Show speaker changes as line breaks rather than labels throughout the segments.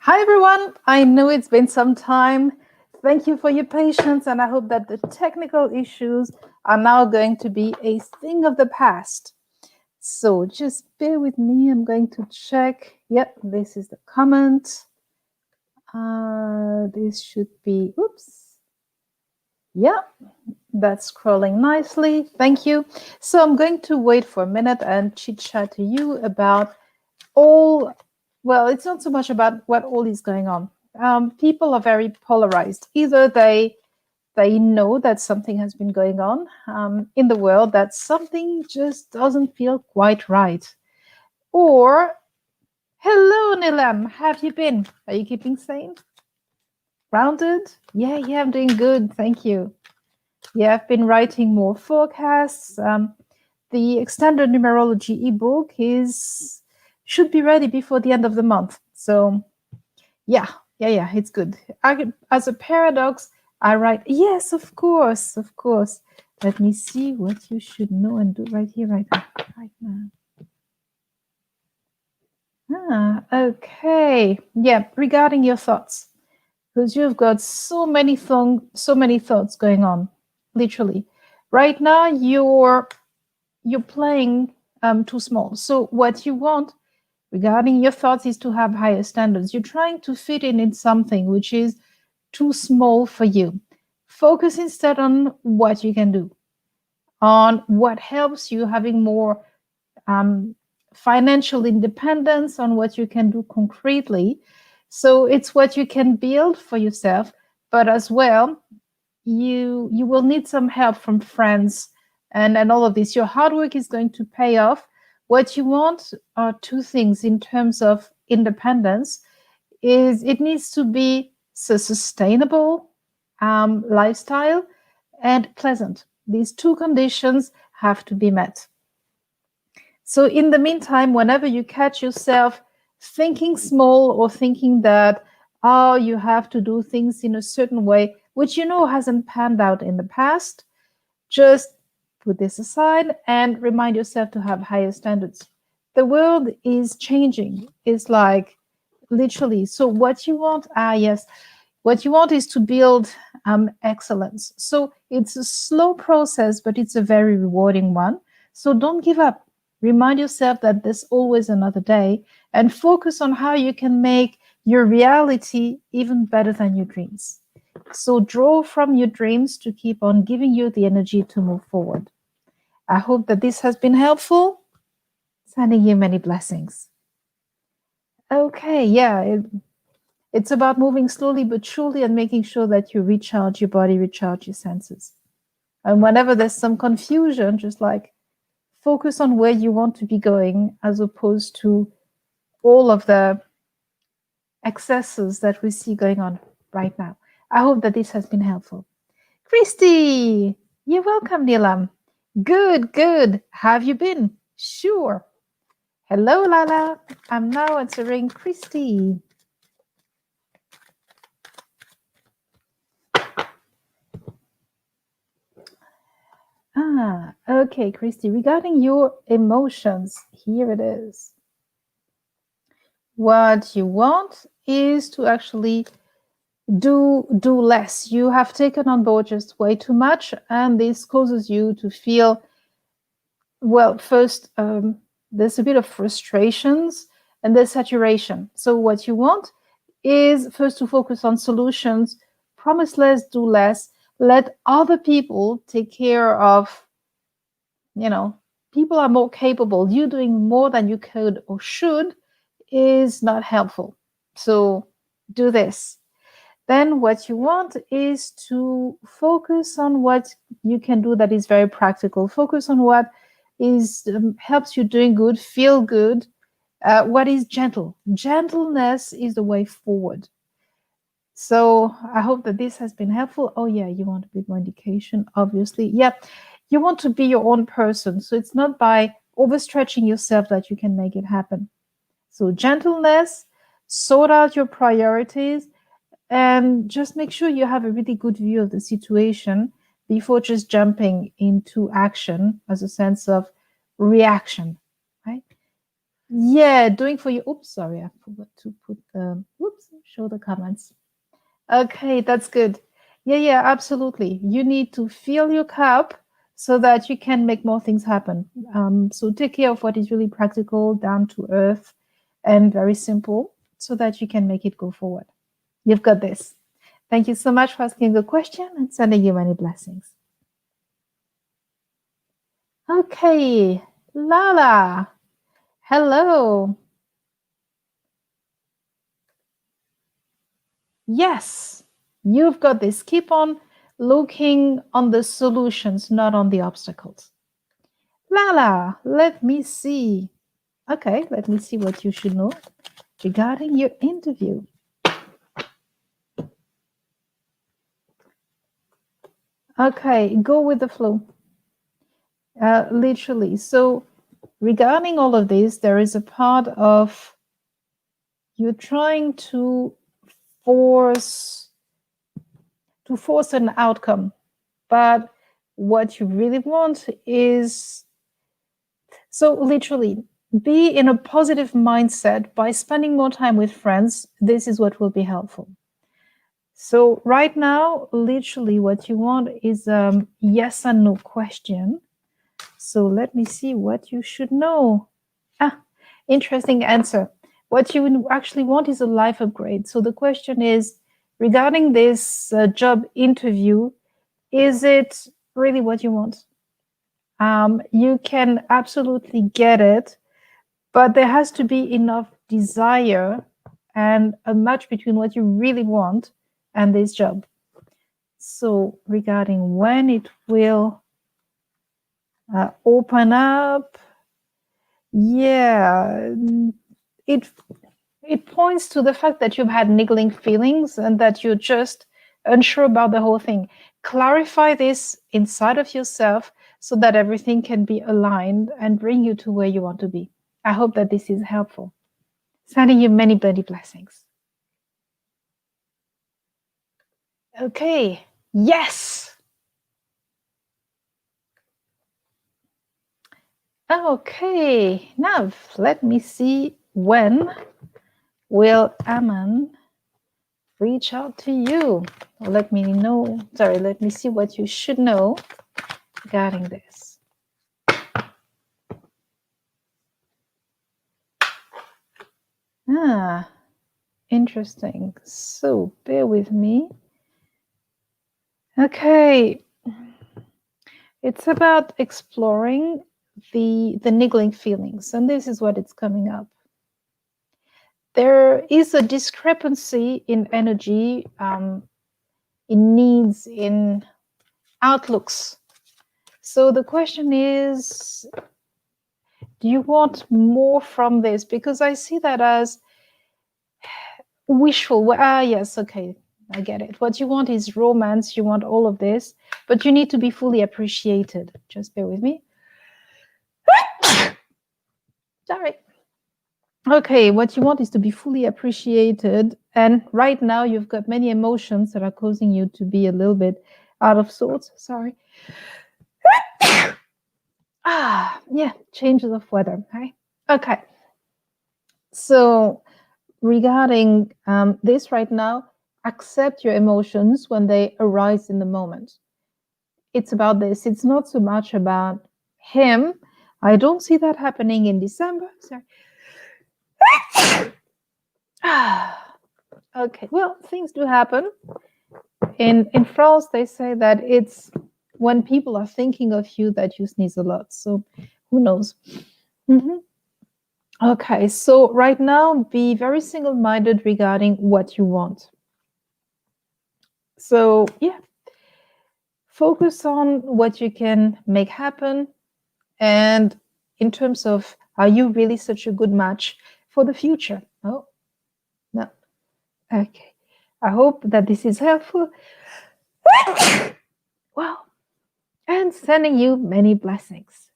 Hi, everyone. I know it's been some time. Thank you for your patience, and I hope that the technical issues are now going to be a thing of the past. So just bear with me. I'm going to check. Yep, this is the comment. This should be, oops. Yeah, that's scrolling nicely. Thank you. So I'm going to wait for a minute and chit chat to you about all. Well, it's not so much about what all is going on. People are very polarized. Either they know that something has been going on in the world, that something just doesn't feel quite right, or hello, Nilam, have you been? Are you keeping sane? Grounded? Yeah, I'm doing good. Thank you. Yeah, I've been writing more forecasts. The extended numerology ebook should be ready before the end of the month. So yeah, it's good. As a paradox, I write, yes, of course. Let me see what you should know and do right here, right now. Okay. Yeah, regarding your thoughts, because you've got so many thoughts going on, literally. Right now, you're playing too small. So what you want regarding your thoughts is to have higher standards. You're trying to fit in something which is too small for you. Focus instead on what you can do, on what helps you having more financial independence, on what you can do concretely. So it's what you can build for yourself, but as well, you will need some help from friends and all of this. Your hard work is going to pay off. What you want are two things in terms of independence. Is it needs to be a sustainable lifestyle and pleasant. These two conditions have to be met. So in the meantime, whenever you catch yourself thinking small or thinking that, oh, you have to do things in a certain way, which you know hasn't panned out in the past, just put this aside and remind yourself to have higher standards. The world is changing. It's like literally. So what you want, what you want is to build excellence. So it's a slow process, but it's a very rewarding one. So don't give up. Remind yourself that there's always another day and focus on how you can make your reality even better than your dreams. So draw from your dreams to keep on giving you the energy to move forward. I hope that this has been helpful. Sending you many blessings. Okay, yeah, it's about moving slowly but surely and making sure that you recharge your body, recharge your senses. And whenever there's some confusion, just like focus on where you want to be going as opposed to all of the excesses that we see going on right now. I hope that this has been helpful. Christy, you're welcome, Nilam. Good. Have you been? Sure. Hello, Lala. I'm now answering Christy. Okay, Christy, regarding your emotions, here it is. What you want is to actually do less. You have taken on board just way too much, and this causes you to feel, well, first, there's a bit of frustrations and there's saturation. So what you want is first to focus on solutions, promise less, do less, let other people take care of, people are more capable. You doing more than you could or should is not helpful. So do this. Then what you want is to focus on what you can do that is very practical. Focus on what is helps you doing good, feel good, what is gentle. Gentleness is the way forward. So I hope that this has been helpful. Oh yeah, you want a bit more indication, obviously. Yeah, you want to be your own person. So it's not by overstretching yourself that you can make it happen. So gentleness, sort out your priorities, and just make sure you have a really good view of the situation before just jumping into action as a sense of reaction, right? Yeah, doing for you. Oops, sorry, I forgot to put the, show the comments. Okay, that's good. Yeah, yeah, absolutely. You need to fill your cup so that you can make more things happen. So take care of what is really practical, down to earth, and very simple so that you can make it go forward. You've got this. Thank you so much for asking the question and sending you many blessings. Okay, Lala, hello. Yes, you've got this. Keep on looking on the solutions, not on the obstacles. Lala, let me see. Okay, let me see what you should know regarding your interview. Okay, go with the flow. Literally. So, regarding all of this, there is a part of you're trying to force an outcome, but what you really want is, so literally, be in a positive mindset by spending more time with friends. This is what will be helpful. So right now, literally what you want is a yes and no question. So let me see what you should know. Interesting answer. What you actually want is a life upgrade. So the question is, regarding this job interview, is it really what you want? You can absolutely get it, but there has to be enough desire and a match between what you really want and this job. So regarding when it will open up, yeah, it points to the fact that you've had niggling feelings and that you're just unsure about the whole thing. Clarify this inside of yourself so that everything can be aligned and bring you to where you want to be. I hope that this is helpful. Sending you many, many blessings. Okay. Yes. Okay. Now let me see when will Ammon reach out to you. Let me know. Sorry, let me see what you should know regarding this. Interesting. So bear with me. Okay. It's about exploring the niggling feelings, and this is what it's coming up. There is a discrepancy in energy, in needs, in outlooks. So the question is, do you want more from this? Because I see that as wishful. Yes, okay, I get it. What you want is romance. You want all of this, but you need to be fully appreciated. Just bear with me. Sorry. Okay, what you want is to be fully appreciated. And right now, you've got many emotions that are causing you to be a little bit out of sorts. Sorry. Yeah, changes of weather. Right? Okay. So, regarding this right now, accept your emotions when they arise in the moment. It's about this. It's not so much about him. I don't see that happening in December. Sorry. Okay, well, things do happen. In France, they say that it's when people are thinking of you that you sneeze a lot. So who knows? Okay, so right now, be very single-minded regarding what you want. So yeah, focus on what you can make happen. And in terms of, are you really such a good match for the future? Oh, no. Okay. I hope that this is helpful. Wow. And sending you many blessings.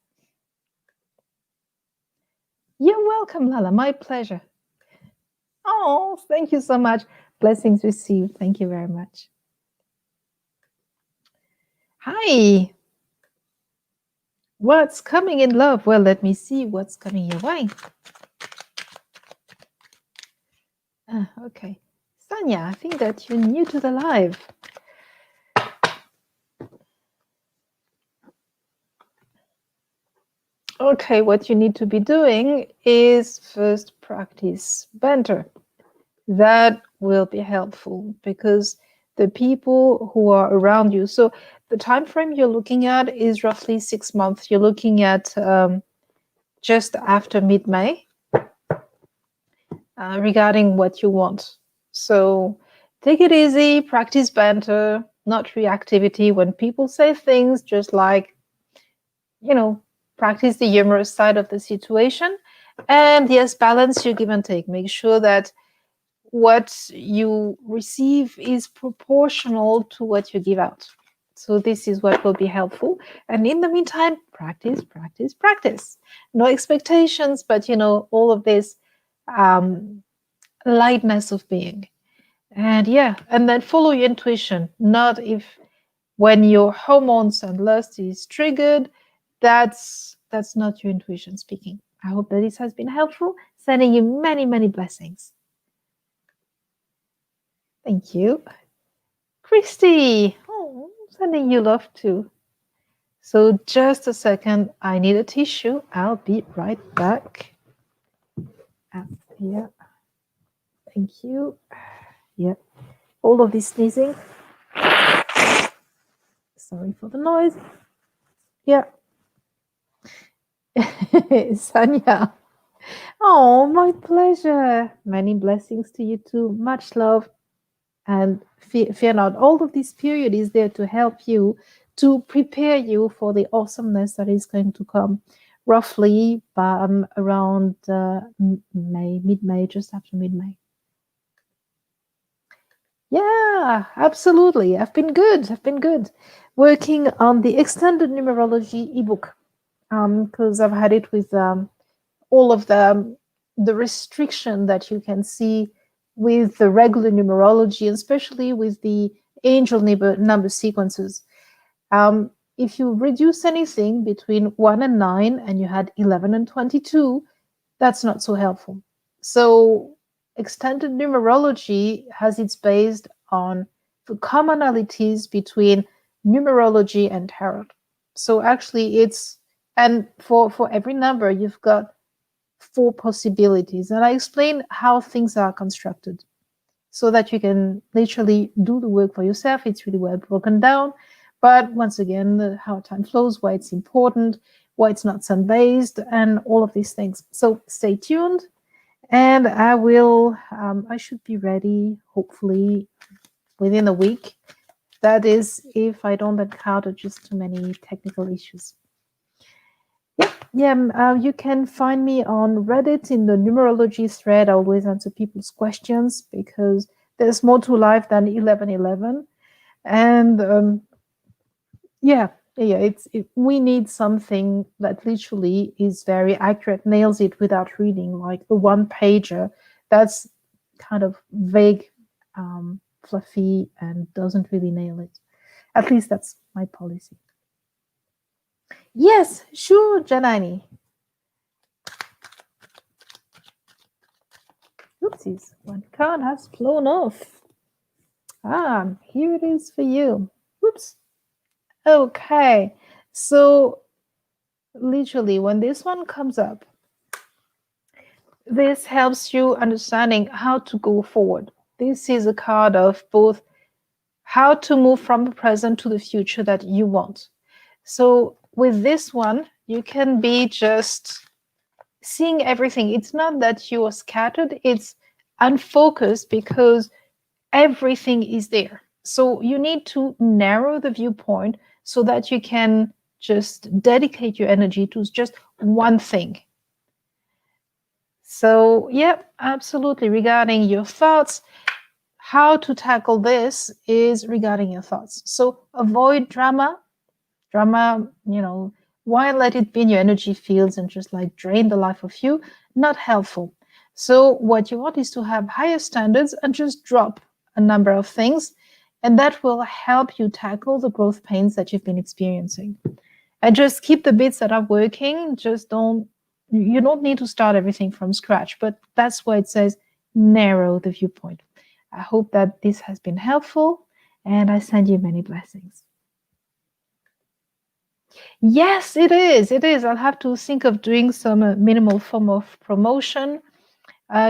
You're welcome, Lala. My pleasure. Oh, thank you so much. Blessings received. Thank you very much. Hi. What's coming in love? Well, let me see what's coming your way. Okay. Sanya, I think that you're new to the live. Okay, what you need to be doing is first practice banter. That will be helpful because the people who are around you. So the time frame you're looking at is roughly 6 months. You're looking at just after mid-May regarding what you want. So take it easy, practice banter, not reactivity. When people say things, just like, practice the humorous side of the situation. And yes, balance your give and take. Make sure that what you receive is proportional to what you give out. So this is what will be helpful. And in the meantime, practice, practice, practice. No expectations, but all of this lightness of being. And yeah, and then follow your intuition. Not if when your hormones and lust is triggered, that's not your intuition speaking. I hope that this has been helpful. Sending you many, many blessings. Thank you. Christy, oh, sending you love too. So just a second, I need a tissue. I'll be right back. Yeah. Thank you. Yeah. All of this sneezing. Sorry for the noise. Yeah. Sanya. Oh, my pleasure. Many blessings to you too. Much love. And fear not, all of this period is there to help you, to prepare you for the awesomeness that is going to come roughly around May, mid-May, just after mid-May. Yeah, absolutely. I've been good. Working on the extended numerology ebook because I've had it with all of the restriction that you can see with the regular numerology, especially with the angel number sequences. If you reduce anything between 1 and 9 and you had 11 and 22, that's not so helpful. So extended numerology has its based on the commonalities between numerology and tarot. So actually it's, and for every number you've got 4 possibilities, and I explain how things are constructed so that you can literally do the work for yourself. It's really well broken down, but once again, how time flows, why it's important, why it's not sun based, and all of these things. So stay tuned, and I should be ready hopefully within a week. That is if I don't encounter just too many technical issues. Yeah, you can find me on Reddit in the numerology thread. I always answer people's questions because there's more to life than 1111. And we need something that literally is very accurate, nails it without reading, like a one pager that's kind of vague, fluffy, and doesn't really nail it. At least that's my policy. Yes, sure, Janani. Oopsies, one card has flown off. Here it is for you. Oops. Okay, so literally when this one comes up, this helps you understanding how to go forward. This is a card of both how to move from the present to the future that you want. So with this one, you can be just seeing everything. It's not that you are scattered, it's unfocused because everything is there. So you need to narrow the viewpoint so that you can just dedicate your energy to just one thing. So, yeah, absolutely. Regarding your thoughts, how to tackle this is regarding your thoughts. So avoid drama. Why let it be in your energy fields and just like drain the life of you? Not helpful. So what you want is to have higher standards and just drop a number of things, and that will help you tackle the growth pains that you've been experiencing. And just keep the bits that are working. You don't need to start everything from scratch, but that's why it says narrow the viewpoint. I hope that this has been helpful, and I send you many blessings. Yes, it is. It is. I'll have to think of doing some minimal form of promotion.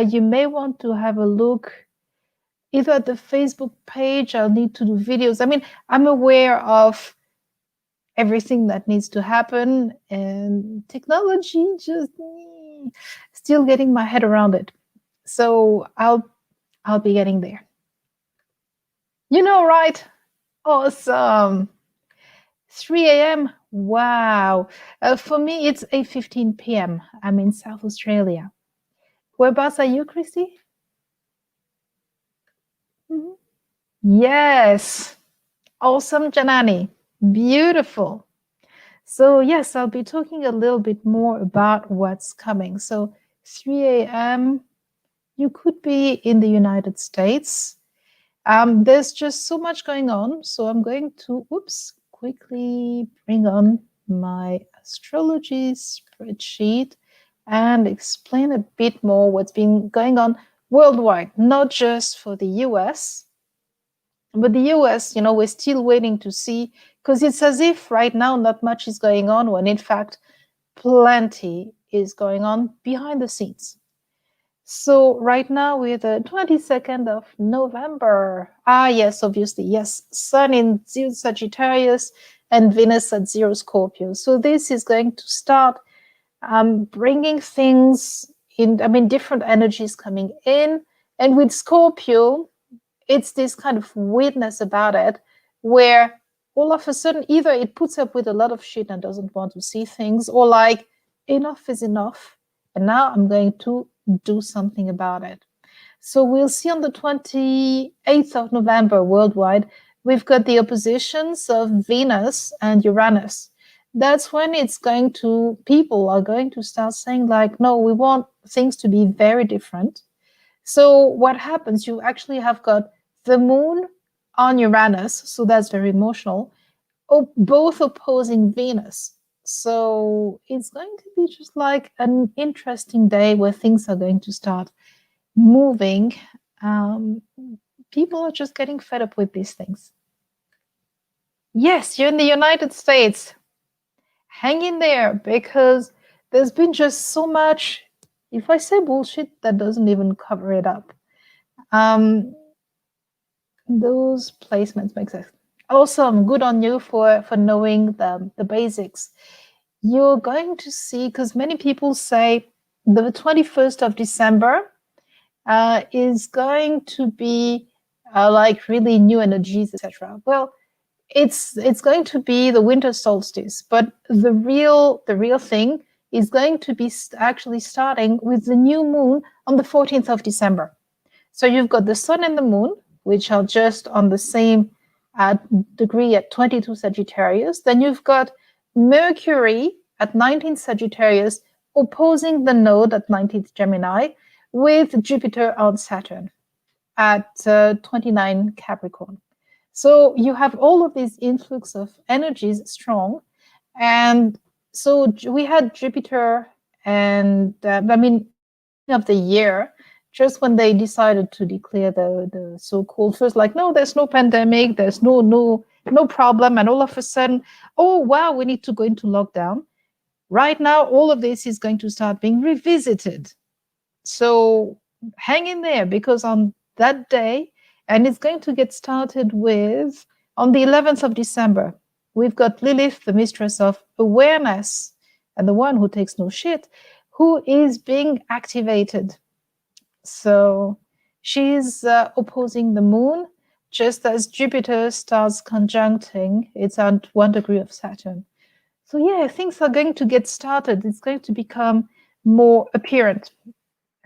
You may want to have a look either at the Facebook page. I'll need to do videos. I mean, I'm aware of everything that needs to happen, and technology just still getting my head around it. So I'll be getting there. You know, right? Awesome. 3 a.m. Wow. For me, it's 8:15 p.m. I'm in South Australia. Whereabouts are you, Christy? Mhm. Yes. Awesome, Janani. Beautiful. So, yes, I'll be talking a little bit more about what's coming. So, 3 a.m., you could be in the United States. There's just so much going on. So, I'm going to, quickly bring on my astrology spreadsheet and explain a bit more what's been going on worldwide, not just for the US. But the US, we're still waiting to see, because it's as if right now not much is going on, when in fact, plenty is going on behind the scenes. So right now we're the 22nd of November. Yes, obviously, yes. Sun in 0 Sagittarius and Venus at 0 Scorpio. So this is going to start bringing things in, different energies coming in. And with Scorpio, it's this kind of weirdness about it, where all of a sudden either it puts up with a lot of shit and doesn't want to see things, or like, enough is enough, and now I'm going to do something about it. So we'll see on the 28th of November worldwide, we've got the oppositions of Venus and Uranus. That's when people are going to start saying like, no, we want things to be very different. So what happens, you actually have got the moon on Uranus, so that's very emotional, both opposing Venus. So it's going to be just like an interesting day where things are going to start moving. People are just getting fed up with these things. Yes, you're in the United States. Hang in there, because there's been just so much. If I say bullshit, that doesn't even cover it up. Those placements make sense. Awesome. Good on you for knowing the basics. You're going to see, because many people say the 21st of December is going to be like really new energies, etc. Well, it's going to be the winter solstice, but the real thing is going to be actually starting with the new moon on the 14th of December. So you've got the sun and the moon, which are just on the same degree at 22 Sagittarius. Then you've got Mercury at 19 Sagittarius opposing the node at 19th Gemini, with Jupiter on Saturn at 29 Capricorn. So you have all of these influx of energies strong. And so we had Jupiter and, of the year, just when they decided to declare the so-called first, like, no, there's no pandemic, there's no problem. And all of a sudden, oh, wow, we need to go into lockdown. Right now, all of this is going to start being revisited. So hang in there, because on that day, and it's going to get started with, on the 11th of December, we've got Lilith, the mistress of awareness, and the one who takes no shit, who is being activated. So she's opposing the moon, just as Jupiter starts conjuncting. It's at 1 degree of Saturn. So yeah, things are going to get started. It's going to become more apparent.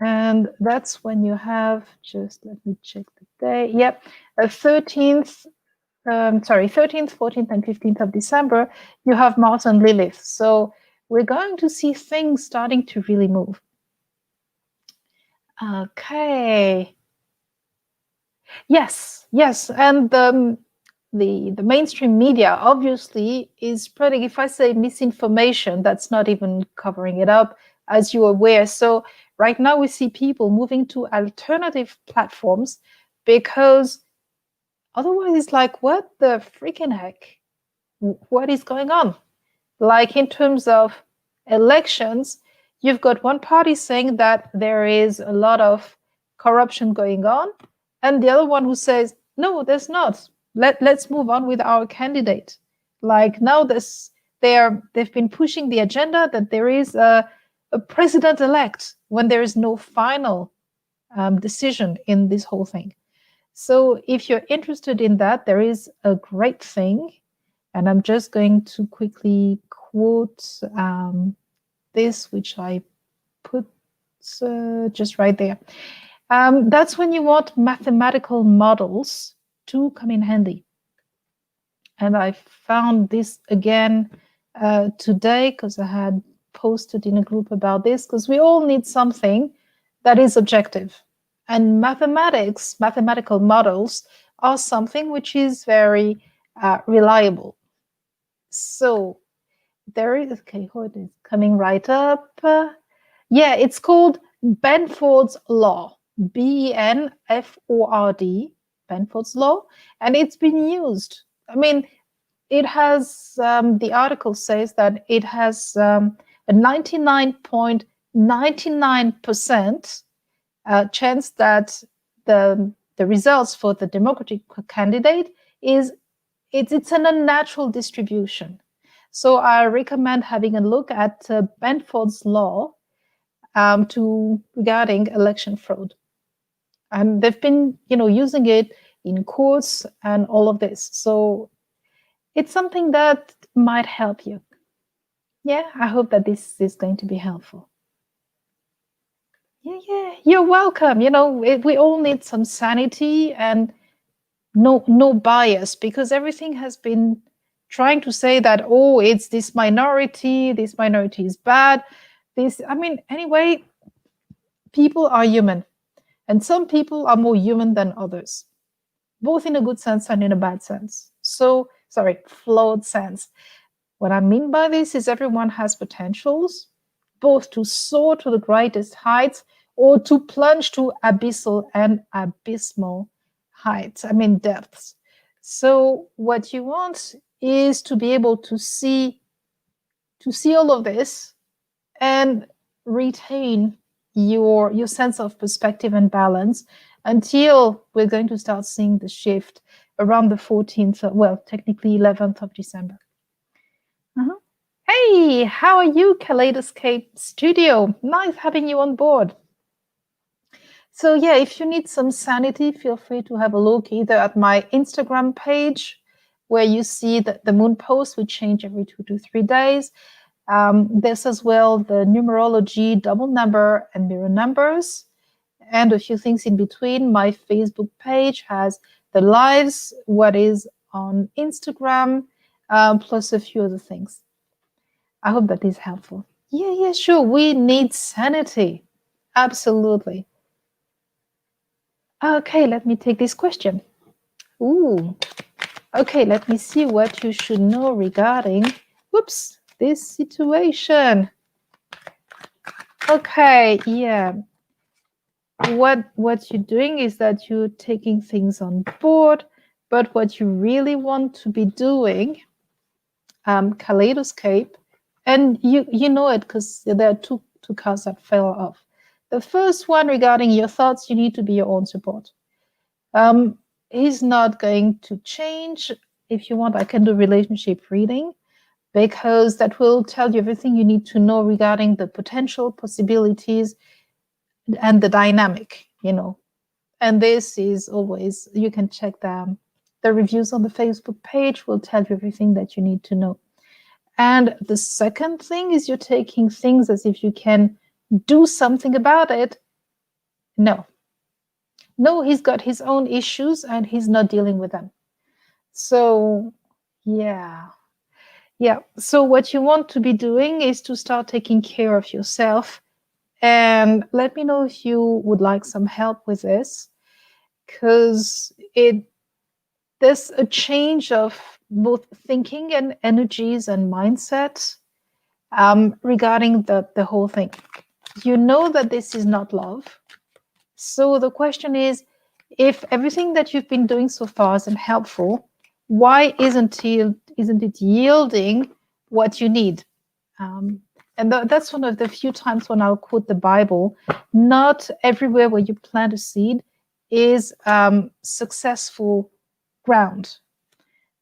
And that's when you have, just let me check the day. Yep, 13th, 14th, and 15th of December, you have Mars and Lilith. So we're going to see things starting to really move. Okay. Yes. And the mainstream media obviously is spreading, if I say misinformation, that's not even covering it up, as you're aware. So right now we see people moving to alternative platforms because otherwise it's like, what the freaking heck? What is going on? Like in terms of elections, you've got one party saying that there is a lot of corruption going on, and the other one who says, no, there's not. Let's move on with our candidate. Like now they've been pushing the agenda that there is a president-elect when there is no final decision in this whole thing. So if you're interested in that, there is a great thing. And I'm just going to quickly quote this, which I put just right there. That's when you want mathematical models to come in handy. And I found this again today because I had posted in a group about this, because we all need something that is objective. And mathematical models are something which is very reliable. So there is, okay, hold it, coming right up. Yeah, it's called Benford's Law, Benford, Benford's Law, and it's been used. I mean, it has, the article says that it has a 99.99% chance that the results for the Democratic candidate is it's an unnatural distribution. So I recommend having a look at Benford's Law regarding election fraud. And they've been, using it in courts and all of this. So it's something that might help you. Yeah, I hope that this is going to be helpful. Yeah, you're welcome. We all need some sanity and no bias, because everything has been trying to say that, oh, it's this minority is bad. Anyway, people are human, and some people are more human than others, both in a good sense and in a bad sense. Flawed sense. What I mean by this is everyone has potentials, both to soar to the greatest heights or to plunge to abyssal and abysmal heights, depths. So what you want is to be able to see all of this and retain your sense of perspective and balance until we're going to start seeing the shift around the 14th, technically 11th of December. Hey, how are you, Kaleidoscape Studio? Nice having you on board. So yeah, if you need some sanity, feel free to have a look either at my Instagram page, where you see the moon posts, which change every 2 to 3 days. There's as well the numerology, double number and mirror numbers, and a few things in between. My Facebook page has the lives, what is on Instagram, plus a few other things. I hope that is helpful. Yeah, sure. We need sanity. Absolutely. Okay, let me take this question. Ooh. Okay, let me see what you should know regarding, this situation. Okay, yeah. What you're doing is that you're taking things on board, but what you really want to be doing, Kaleidoscape, and you know it because there are two cards that fell off. The first one regarding your thoughts, you need to be your own support. He's not going to change. If you want, I can do relationship reading, because that will tell you everything you need to know regarding the potential possibilities and the dynamic, And this is always, you can check the reviews on the Facebook page will tell you everything that you need to know. And the second thing is you're taking things as if you can do something about it. No, he's got his own issues and he's not dealing with them. So, yeah. So what you want to be doing is to start taking care of yourself. And let me know if you would like some help with this, because there's a change of both thinking and energies and mindset regarding the whole thing. You know that this is not love. So the question is, if everything that you've been doing so far isn't helpful, why isn't it yielding what you need? And that's one of the few times when I'll quote the Bible. Not everywhere where you plant a seed is successful ground.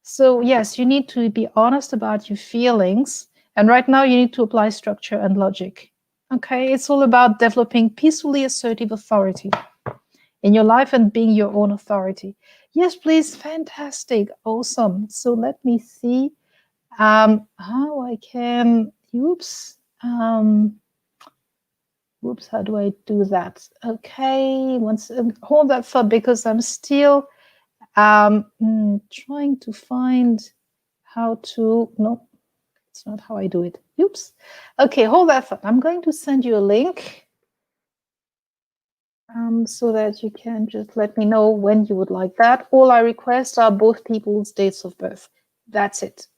So yes, you need to be honest about your feelings. And right now you need to apply structure and logic. Okay, it's all about developing peacefully assertive authority in your life and being your own authority. Yes, please. Fantastic. Awesome. So let me see how I can, oops, how do I do that? Okay, hold that thought because I'm still trying to find how to, no, it's not how I do it. Oops. Okay, hold that thought. I'm going to send you a link so that you can just let me know when you would like that. All I request are both people's dates of birth. That's it.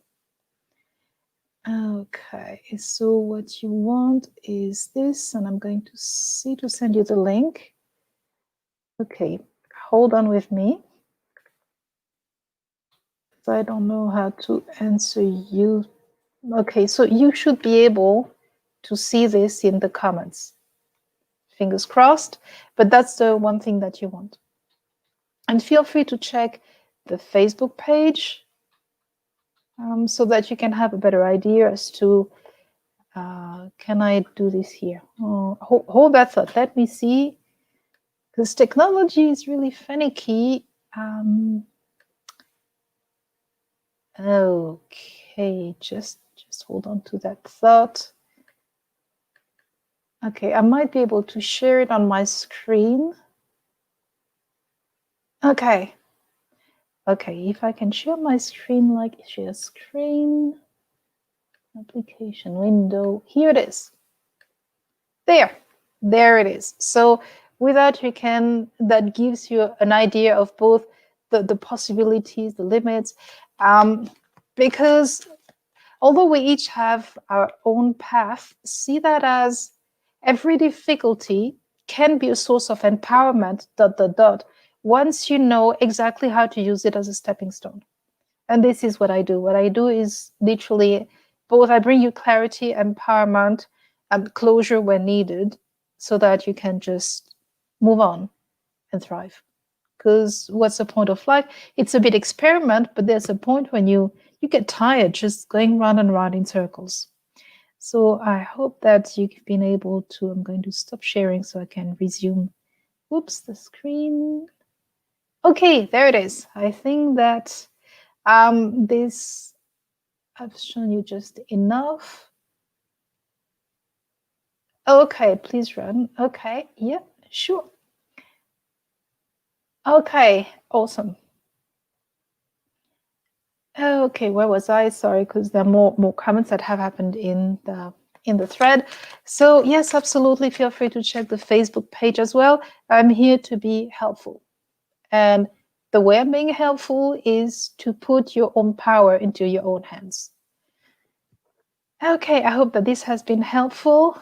Okay, so what you want is this, and I'm going to see to send you the link. Okay, hold on with me. I don't know how to answer you. Okay, so you should be able to see this in the comments. Fingers crossed, but that's the one thing that you want. And feel free to check the Facebook page so that you can have a better idea as to can I do this here? Hold that thought. Let me see, because technology is really finicky. Okay, just hold on to that thought. Okay, I might be able to share it on my screen. Okay, if I can share my screen, like share screen, application window, here it is. There it is. So with that, that gives you an idea of both the possibilities, the limits, because although we each have our own path, see that as every difficulty can be a source of empowerment, ... once you know exactly how to use it as a stepping stone. And this is what I do. What I do is literally both I bring you clarity, empowerment, and closure when needed so that you can just move on and thrive. Because what's the point of life? It's a bit experiment, but there's a point when you get tired just going round and round in circles. So I hope that you've been able to, I'm going to stop sharing so I can resume. Oops, the screen. Okay, there it is. I think that this, I've shown you just enough. Okay, please run. Okay, yeah, sure. Okay, awesome. Okay, where was I? Sorry, because there are more comments that have happened in the thread. So yes, absolutely. Feel free to check the Facebook page as well. I'm here to be helpful. And the way I'm being helpful is to put your own power into your own hands. Okay, I hope that this has been helpful.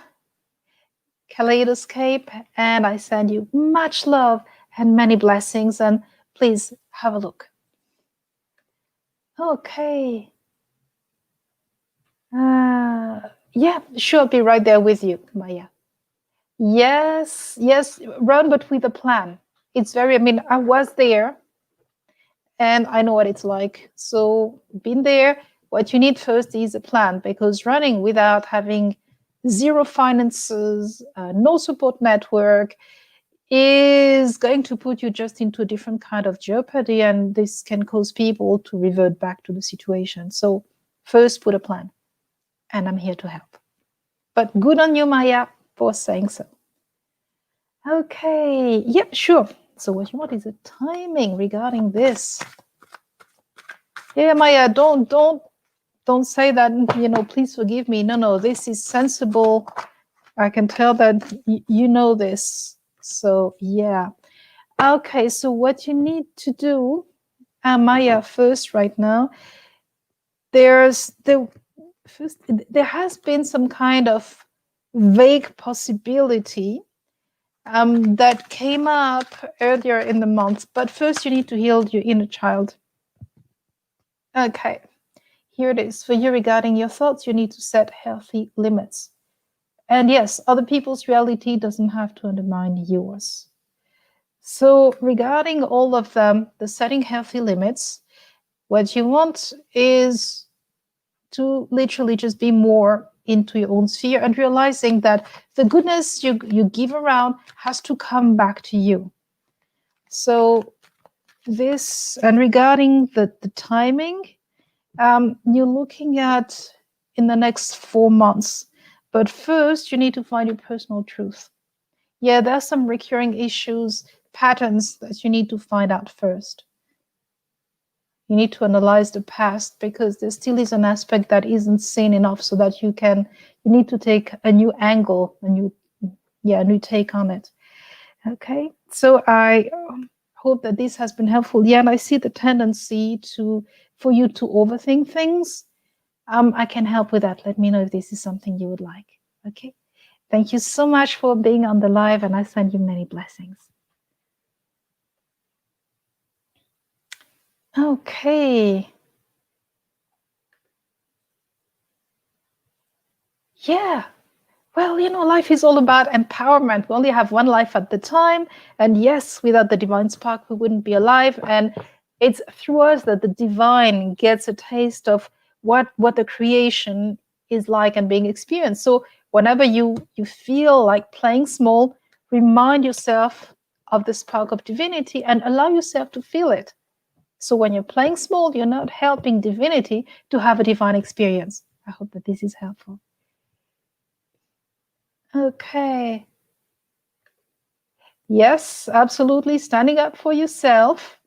Kaleidoscape, and I send you much love and many blessings, and please have a look. Okay. Yeah, sure, I'll be right there with you, Maya. Yes, run, but with a plan. It's very, I was there and I know what it's like. So, been there. What you need first is a plan, because running without having zero finances, no support network, is going to put you just into a different kind of jeopardy, and this can cause people to revert back to the situation. So first, put a plan, and I'm here to help. But good on you, Maya, for saying so. Okay, yep, sure. So what you want is a timing regarding this. Yeah, Maya, don't say that, please forgive me. No, this is sensible. I can tell that you know this. So yeah. Okay, so what you need to do, Maya, first right now, there has been some kind of vague possibility that came up earlier in the month. But first, you need to heal your inner child. Okay, here it is. For you, regarding your thoughts, you need to set healthy limits. And yes, other people's reality doesn't have to undermine yours. So regarding all of them, the setting healthy limits, what you want is to literally just be more into your own sphere and realizing that the goodness you give around has to come back to you. So this, and regarding the timing, you're looking at in the next 4 months. But first, you need to find your personal truth. Yeah, there's some recurring issues, patterns that you need to find out first. You need to analyze the past because there still is an aspect that isn't seen enough, so that you need to take a new angle, a new take on it. Okay, so I hope that this has been helpful. Yeah, and I see the tendency for you to overthink things. I can help with that. Let me know if this is something you would like. Okay, thank you so much for being on the live, and I send you many blessings. Okay. Yeah. Well, life is all about empowerment. We only have one life at the time. And yes, without the divine spark, we wouldn't be alive. And it's through us that the divine gets a taste of what the creation is like and being experienced. So whenever you feel like playing small, remind yourself of the spark of divinity and allow yourself to feel it. So when you're playing small, you're not helping divinity to have a divine experience. I hope that this is helpful. Okay. Yes, absolutely. Standing up for yourself.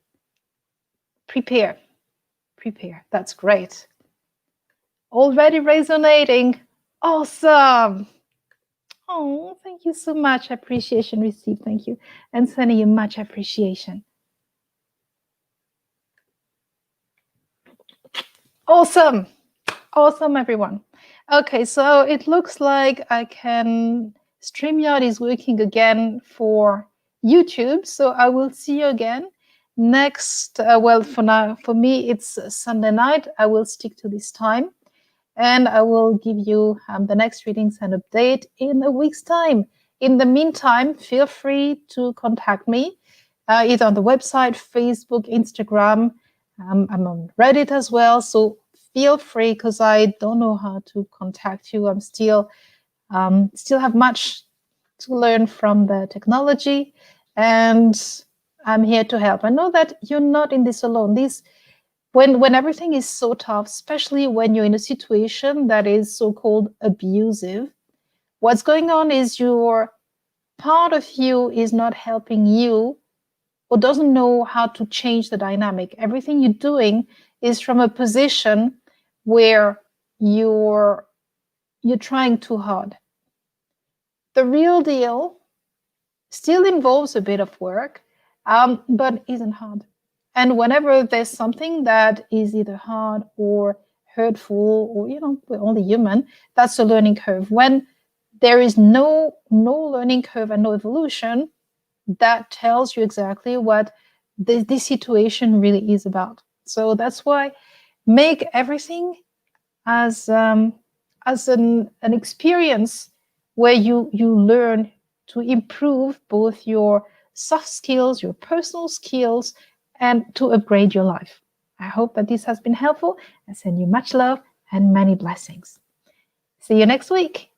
Prepare. That's great. Already resonating. Awesome. Oh, thank you so much. Appreciation received. Thank you. And sending you much appreciation. Awesome. Awesome, everyone. Okay, so it looks like StreamYard is working again for YouTube. So I will see you again next. Well, for now, for me, it's Sunday night. I will stick to this time. And I will give you the next readings and update in a week's time. In the meantime, feel free to contact me either on the website, Facebook, Instagram. I'm on Reddit as well. So feel free, because I don't know how to contact you. I'm still have much to learn from the technology, and I'm here to help. I know that you're not in this alone. When everything is so tough, especially when you're in a situation that is so-called abusive, what's going on is your part of you is not helping you or doesn't know how to change the dynamic. Everything you're doing is from a position where you're trying too hard. The real deal still involves a bit of work, but isn't hard. And whenever there's something that is either hard or hurtful, or we're only human, that's a learning curve. When there is no learning curve and no evolution, that tells you exactly what this situation really is about. So that's why make everything as an experience where you learn to improve both your soft skills, your personal skills, and to upgrade your life. I hope that this has been helpful. I send you much love and many blessings. See you next week.